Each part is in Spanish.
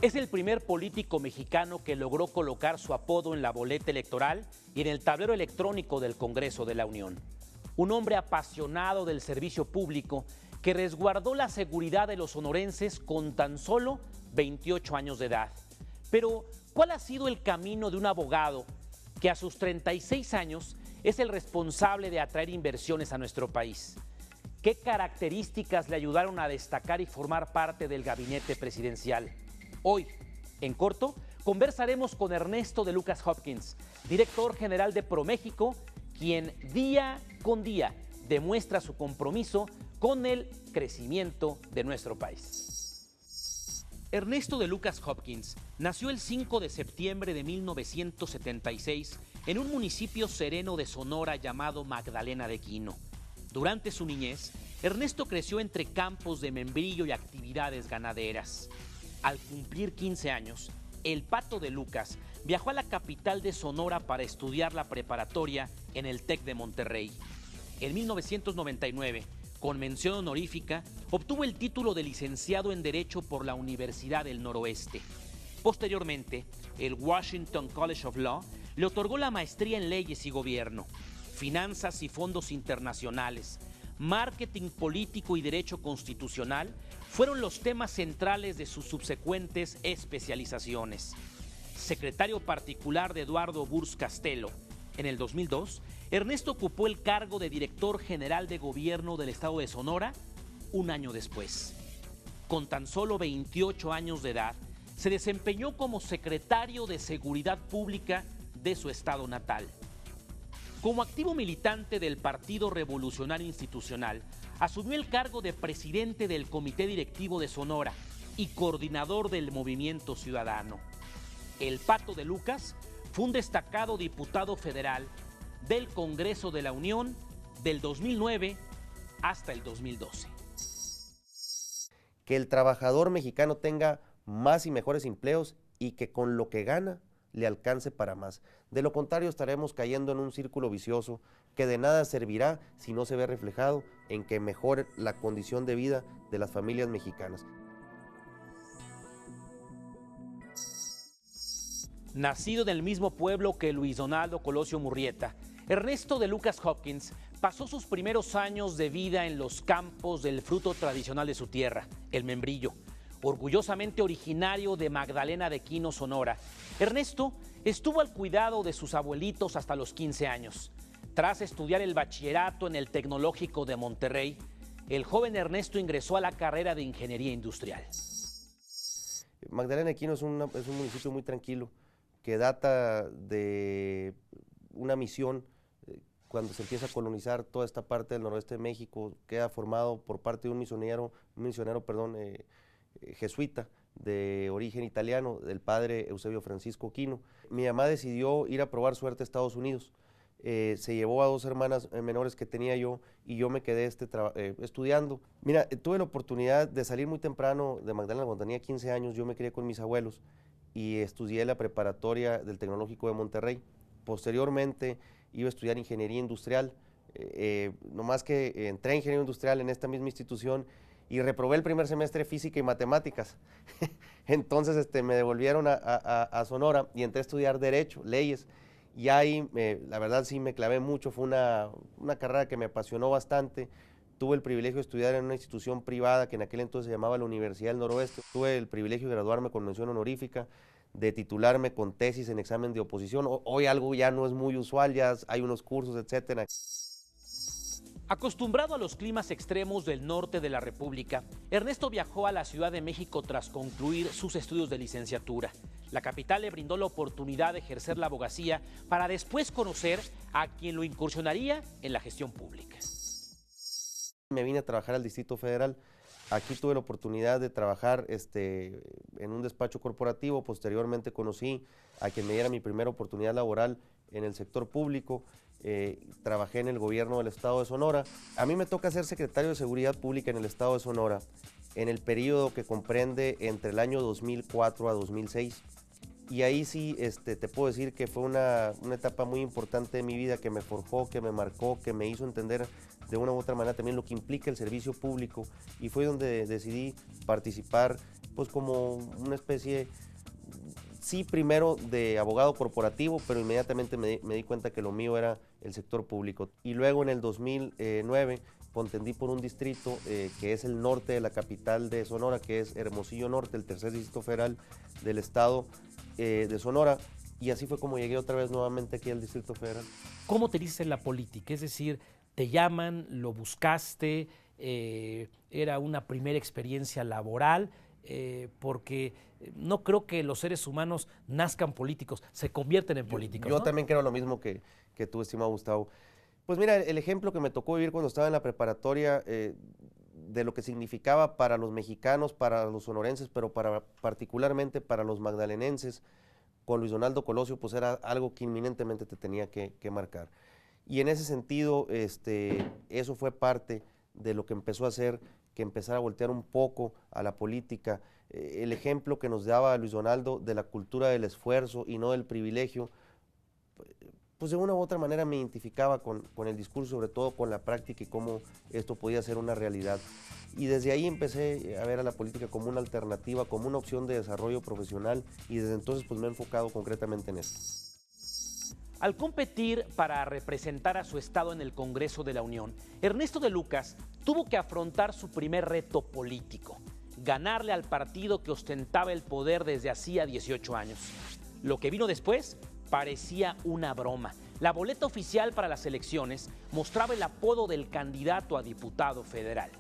Es el primer político mexicano que logró colocar su apodo en la boleta electoral y en el tablero electrónico del Congreso de la Unión. Un hombre apasionado del servicio público que resguardó la seguridad de los sonorenses con tan solo 28 años de edad. Pero, ¿cuál ha sido el camino de un abogado que a sus 36 años es el responsable de atraer inversiones a nuestro país? ¿Qué características le ayudaron a destacar y formar parte del gabinete presidencial? Hoy, en corto, conversaremos con Ernesto de Lucas Hopkins, director general de ProMéxico, quien día con día demuestra su compromiso con el crecimiento de nuestro país. Ernesto de Lucas Hopkins nació el 5 de septiembre de 1976 en un municipio sereno de Sonora llamado Magdalena de Quino. Durante su niñez, Ernesto creció entre campos de membrillo y actividades ganaderas. Al cumplir 15 años, el Pato de Lucas viajó a la capital de Sonora para estudiar la preparatoria en el TEC de Monterrey. En 1999, con mención honorífica, obtuvo el título de licenciado en Derecho por la Universidad del Noroeste. Posteriormente, el Washington College of Law le otorgó la maestría en Leyes y Gobierno, Finanzas y Fondos Internacionales, Marketing Político y Derecho Constitucional fueron los temas centrales de sus subsecuentes especializaciones. Secretario particular de Eduardo Burz Castelo, en el 2002, Ernesto ocupó el cargo de director general de gobierno del estado de Sonora un año después. Con tan solo 28 años de edad, se desempeñó como secretario de Seguridad Pública de su estado natal. Como activo militante del Partido Revolucionario Institucional, asumió el cargo de presidente del Comité Directivo de Sonora y coordinador del Movimiento Ciudadano. El Pato de Lucas fue un destacado diputado federal del Congreso de la Unión del 2009 hasta el 2012. Que el trabajador mexicano tenga más y mejores empleos y que con lo que gana le alcance para más. De lo contrario, estaremos cayendo en un círculo vicioso que de nada servirá si no se ve reflejado en que mejore la condición de vida de las familias mexicanas. Nacido en el mismo pueblo que Luis Donaldo Colosio Murrieta, Ernesto de Lucas Hopkins pasó sus primeros años de vida en los campos del fruto tradicional de su tierra, el membrillo. Orgullosamente originario de Magdalena de Quino, Sonora, Ernesto estuvo al cuidado de sus abuelitos hasta los 15 años. Tras estudiar el bachillerato en el Tecnológico de Monterrey, el joven Ernesto ingresó a la carrera de Ingeniería Industrial. Magdalena de Quino es un municipio muy tranquilo, que data de una misión cuando se empieza a colonizar toda esta parte del noroeste de México, queda formado por parte de un misionero jesuita de origen italiano, del padre Eusebio Francisco Quino. Mi mamá decidió ir a probar suerte a Estados Unidos. Se llevó a dos hermanas menores que tenía yo y yo me quedé estudiando. Mira, tuve la oportunidad de salir muy temprano de Magdalena cuando tenía 15 años. Yo me crié con mis abuelos y estudié la preparatoria del Tecnológico de Monterrey. Posteriormente iba a estudiar Ingeniería Industrial, nomás que entré a Ingeniería Industrial en esta misma institución y reprobé el primer semestre Física y Matemáticas. Entonces me devolvieron a Sonora y entré a estudiar Derecho, Leyes, y ahí la verdad sí me clavé mucho, fue una carrera que me apasionó bastante. Tuve el privilegio de estudiar en una institución privada que en aquel entonces se llamaba la Universidad del Noroeste. Tuve el privilegio de graduarme con mención honorífica, de titularme con tesis en examen de oposición. Hoy algo ya no es muy usual, ya hay unos cursos, etcétera. Acostumbrado a los climas extremos del norte de la República, Ernesto viajó a la Ciudad de México tras concluir sus estudios de licenciatura. La capital le brindó la oportunidad de ejercer la abogacía para después conocer a quien lo incursionaría en la gestión pública. Me vine a trabajar al Distrito Federal. Aquí tuve la oportunidad de trabajar en un despacho corporativo. Posteriormente conocí a quien me diera mi primera oportunidad laboral en el sector público. Trabajé en el gobierno del estado de Sonora. A mí me toca ser secretario de Seguridad Pública en el estado de Sonora en el periodo que comprende entre el año 2004 a 2006. Y ahí sí te puedo decir que fue una etapa muy importante de mi vida, que me forjó, que me marcó, que me hizo entender de una u otra manera también lo que implica el servicio público, y fue donde decidí participar pues como una especie, sí, primero de abogado corporativo, pero inmediatamente me di cuenta que lo mío era el sector público. Y luego en el 2009 contendí por un distrito que es el norte de la capital de Sonora, que es Hermosillo Norte, el tercer distrito federal del estado de Sonora, y así fue como llegué otra vez nuevamente aquí al Distrito Federal. ¿Cómo te dices en la política? Es decir, te llaman, lo buscaste, era una primera experiencia laboral, porque no creo que los seres humanos nazcan políticos, se convierten en políticos. Yo ¿no? también creo lo mismo que tú, estimado Gustavo. Pues mira, el ejemplo que me tocó vivir cuando estaba en la preparatoria, de lo que significaba para los mexicanos, para los sonorenses, pero particularmente para los magdalenenses, con Luis Donaldo Colosio, pues era algo que inminentemente te tenía que marcar. Y en ese sentido, eso fue parte de lo que empezó a hacer que empezara a voltear un poco a la política. El ejemplo que nos daba Luis Donaldo de la cultura del esfuerzo y no del privilegio, pues de una u otra manera me identificaba con el discurso, sobre todo con la práctica y cómo esto podía ser una realidad. Y desde ahí empecé a ver a la política como una alternativa, como una opción de desarrollo profesional, y desde entonces pues me he enfocado concretamente en esto. Al competir para representar a su estado en el Congreso de la Unión, Ernesto de Lucas tuvo que afrontar su primer reto político: ganarle al partido que ostentaba el poder desde hacía 18 años. Lo que vino después parecía una broma. La boleta oficial para las elecciones mostraba el apodo del candidato a diputado federal.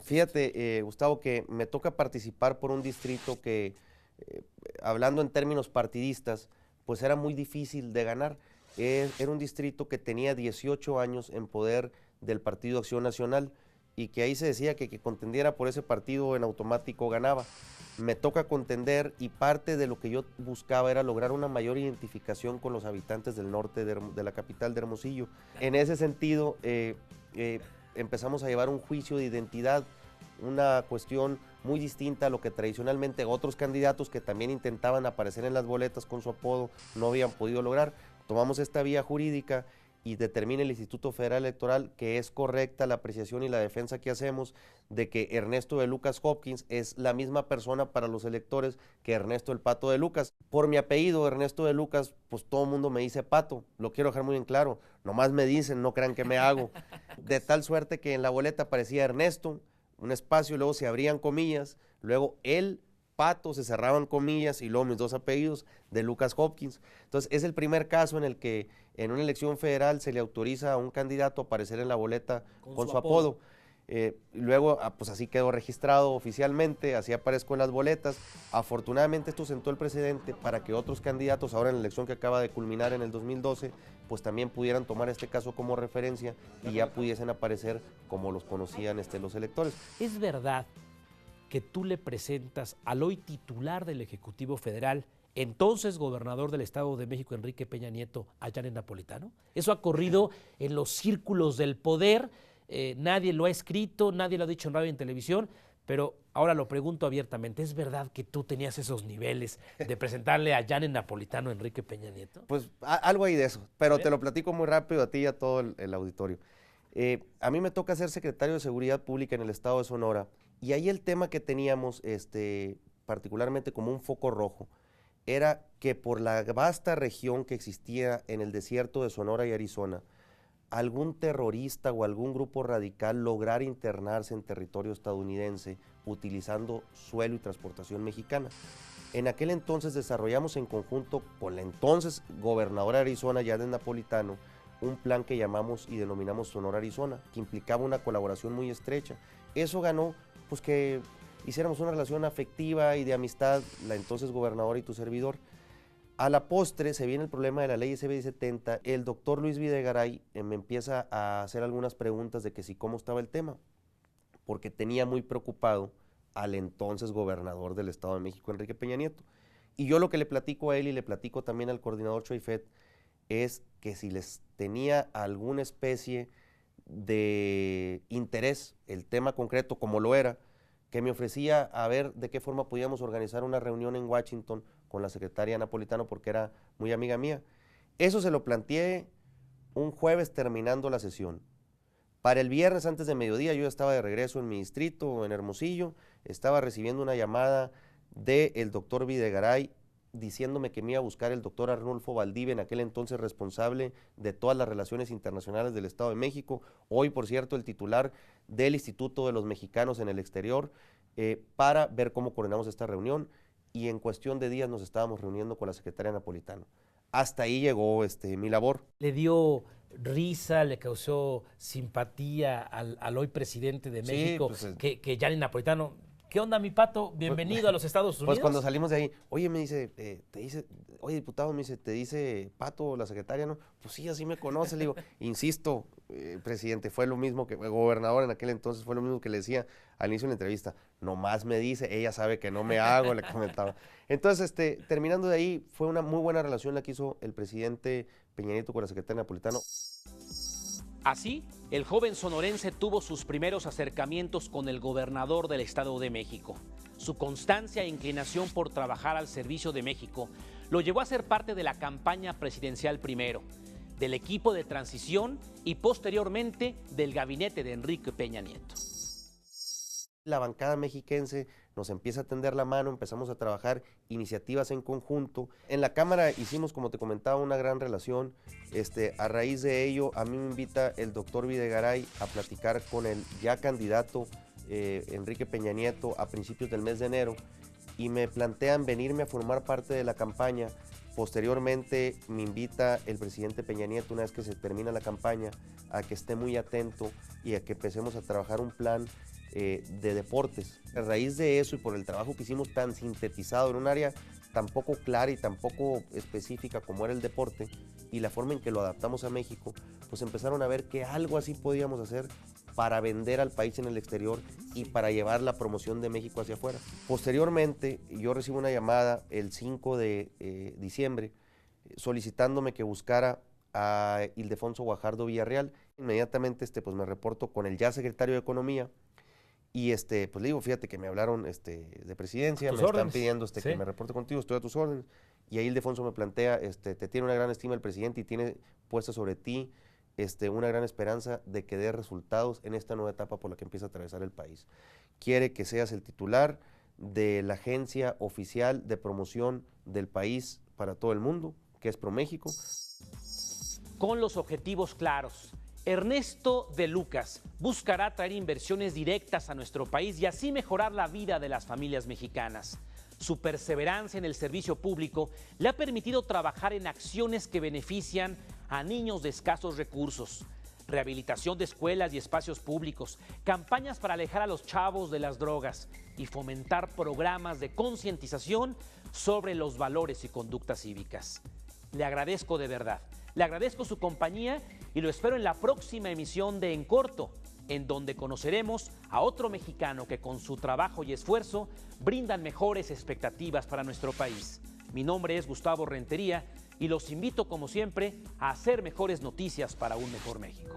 Fíjate, Gustavo, que me toca participar por un distrito que, hablando en términos partidistas, pues era muy difícil de ganar. Era un distrito que tenía 18 años en poder del Partido Acción Nacional y que ahí se decía que contendiera por ese partido en automático ganaba. Me toca contender y parte de lo que yo buscaba era lograr una mayor identificación con los habitantes del norte de la capital de Hermosillo. En ese sentido, empezamos a llevar un juicio de identidad, una cuestión muy distinta a lo que tradicionalmente otros candidatos que también intentaban aparecer en las boletas con su apodo no habían podido lograr. Tomamos esta vía jurídica y determina el Instituto Federal Electoral que es correcta la apreciación y la defensa que hacemos de que Ernesto de Lucas Hopkins es la misma persona para los electores que Ernesto el Pato de Lucas. Por mi apellido, Ernesto de Lucas, pues todo el mundo me dice Pato, lo quiero dejar muy en claro, nomás me dicen, no crean que me hago. De tal suerte que en la boleta aparecía Ernesto, un espacio, luego se abrían comillas, luego el Pato, se cerraban comillas y luego mis dos apellidos de Lucas Hopkins. Entonces es el primer caso en el que en una elección federal se le autoriza a un candidato a aparecer en la boleta con su apodo. Luego, pues así quedó registrado oficialmente, así aparezco en las boletas. Afortunadamente esto sentó el precedente para que otros candidatos, ahora en la elección que acaba de culminar en el 2012, pues también pudieran tomar este caso como referencia y ya pudiesen aparecer como los conocían los electores. ¿Es verdad que tú le presentas al hoy titular del Ejecutivo Federal, entonces gobernador del Estado de México, Enrique Peña Nieto, a Janet Napolitano? Eso ha corrido en los círculos del poder, nadie lo ha escrito, nadie lo ha dicho en radio y en televisión, pero ahora lo pregunto abiertamente, ¿es verdad que tú tenías esos niveles de presentarle a Janet Napolitano a Enrique Peña Nieto? Pues algo hay de eso, pero te lo platico muy rápido a ti y a todo el auditorio. A mí me toca ser secretario de Seguridad Pública en el estado de Sonora, y ahí el tema que teníamos, particularmente como un foco rojo, era que por la vasta región que existía en el desierto de Sonora y Arizona, algún terrorista o algún grupo radical lograra internarse en territorio estadounidense utilizando suelo y transportación mexicana. En aquel entonces desarrollamos en conjunto con la entonces gobernadora de Arizona, Janet Napolitano, un plan que llamamos y denominamos Sonora Arizona, que implicaba una colaboración muy estrecha. Eso ganó pues que hiciéramos una relación afectiva y de amistad, la entonces gobernadora y tu servidor. A la postre se viene el problema de la ley SB 70, el doctor Luis Videgaray me empieza a hacer algunas preguntas de que si cómo estaba el tema, porque tenía muy preocupado al entonces gobernador del Estado de México, Enrique Peña Nieto. Y yo lo que le platico a él y le platico también al coordinador Choifet es que si les tenía alguna especie de interés el tema concreto, como lo era, que me ofrecía a ver de qué forma podíamos organizar una reunión en Washington con la secretaria Napolitano, porque era muy amiga mía. Eso se lo planteé un jueves terminando la sesión. Para el viernes antes de mediodía yo estaba de regreso en mi distrito, en Hermosillo, estaba recibiendo una llamada del doctor Videgaray diciéndome que me iba a buscar el doctor Arnulfo Valdivia, en aquel entonces responsable de todas las relaciones internacionales del Estado de México, hoy por cierto el titular del Instituto de los Mexicanos en el Exterior, para ver cómo coordinamos esta reunión, y en cuestión de días nos estábamos reuniendo con la secretaria Napolitano. Hasta ahí llegó mi labor. ¿Le dio risa, le causó simpatía al hoy presidente de México, pues, que Gianni Napolitano? ¿Qué onda, mi Pato? Bienvenido a los Estados Unidos. Pues cuando salimos de ahí, oye, me dice, oye, diputado, me dice, ¿te dice Pato, la secretaria, no? Pues sí, así me conoce, le digo, insisto, presidente, fue lo mismo que, gobernador en aquel entonces, fue lo mismo que le decía al inicio de la entrevista, nomás me dice, ella sabe que no me hago, le comentaba. Entonces, terminando de ahí, fue una muy buena relación la que hizo el presidente Peña Nieto con la secretaria Napolitano. Así, el joven sonorense tuvo sus primeros acercamientos con el gobernador del Estado de México. Su constancia e inclinación por trabajar al servicio de México lo llevó a ser parte de la campaña presidencial primero, del equipo de transición y posteriormente del gabinete de Enrique Peña Nieto. La bancada mexiquense nos empieza a tender la mano, empezamos a trabajar iniciativas en conjunto. En la Cámara hicimos, como te comentaba, una gran relación. A raíz de ello, a mí me invita el doctor Videgaray a platicar con el ya candidato Enrique Peña Nieto a principios del mes de enero, y me plantean venirme a formar parte de la campaña. Posteriormente me invita el presidente Peña Nieto, una vez que se termina la campaña, a que esté muy atento y a que empecemos a trabajar un plan de deportes. A raíz de eso y por el trabajo que hicimos tan sintetizado en un área tan poco clara y tan poco específica como era el deporte, y la forma en que lo adaptamos a México, pues empezaron a ver que algo así podíamos hacer para vender al país en el exterior y para llevar la promoción de México hacia afuera. Posteriormente, yo recibo una llamada el 5 de diciembre solicitándome que buscara a Ildefonso Guajardo Villarreal. Inmediatamente pues me reporto con el ya secretario de Economía, y pues le digo, fíjate que me hablaron de presidencia, me están pidiendo ¿Sí? que me reporte contigo, estoy a tus órdenes. Y ahí Ildefonso me plantea, te tiene una gran estima el presidente y tiene puesta sobre ti una gran esperanza de que dé resultados en esta nueva etapa por la que empieza a atravesar el país. Quiere que seas el titular de la agencia oficial de promoción del país para todo el mundo, que es ProMéxico. Con los objetivos claros, Ernesto de Lucas buscará traer inversiones directas a nuestro país y así mejorar la vida de las familias mexicanas. Su perseverancia en el servicio público le ha permitido trabajar en acciones que benefician a niños de escasos recursos, rehabilitación de escuelas y espacios públicos, campañas para alejar a los chavos de las drogas y fomentar programas de concientización sobre los valores y conductas cívicas. Le agradezco de verdad. Le agradezco su compañía y lo espero en la próxima emisión de En Corto, en donde conoceremos a otro mexicano que con su trabajo y esfuerzo brindan mejores expectativas para nuestro país. Mi nombre es Gustavo Rentería y los invito, como siempre, a hacer mejores noticias para un mejor México.